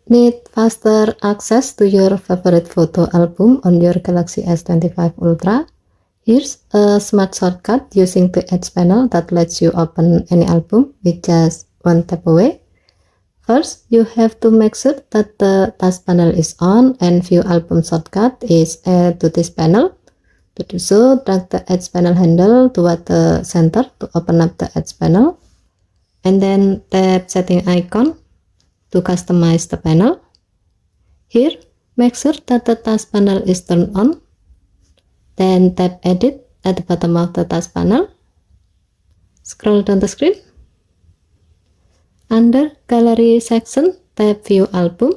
Need faster access to your favorite photo album on your Galaxy S25 Ultra? Here's a smart shortcut using the Edge panel that lets you open any album with just one tap away. First, you have to make sure that the task panel is on and View Album shortcut is added to this panel. To do so, drag the Edge panel handle toward the center to open up the Edge panel, and then tap Setting icon to customize the panel. Here, make sure that the task panel is turned on. Then tap Edit at the bottom of the task panel. Scroll down the screen. Under Gallery section, tap View Album.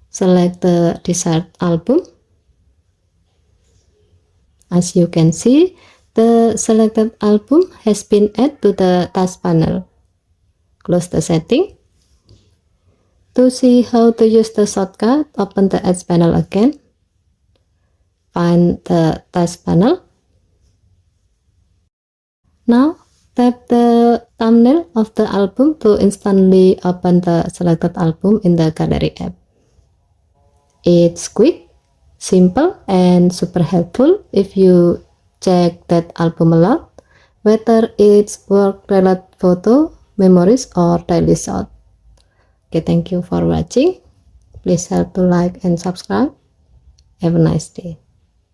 Select the desired album. As you can see, the selected album has been added to the task panel. Close the setting. To see how to use the shortcut, open the Edge panel again. Find the task panel. Now, tap the thumbnail of the album to instantly open the selected album in the Gallery app. It's quick, simple, and super helpful if you check that album a lot, whether it's work-related photo, memories, or daily shot. Okay, thank you for watching. Please help to like and subscribe. Have a nice day.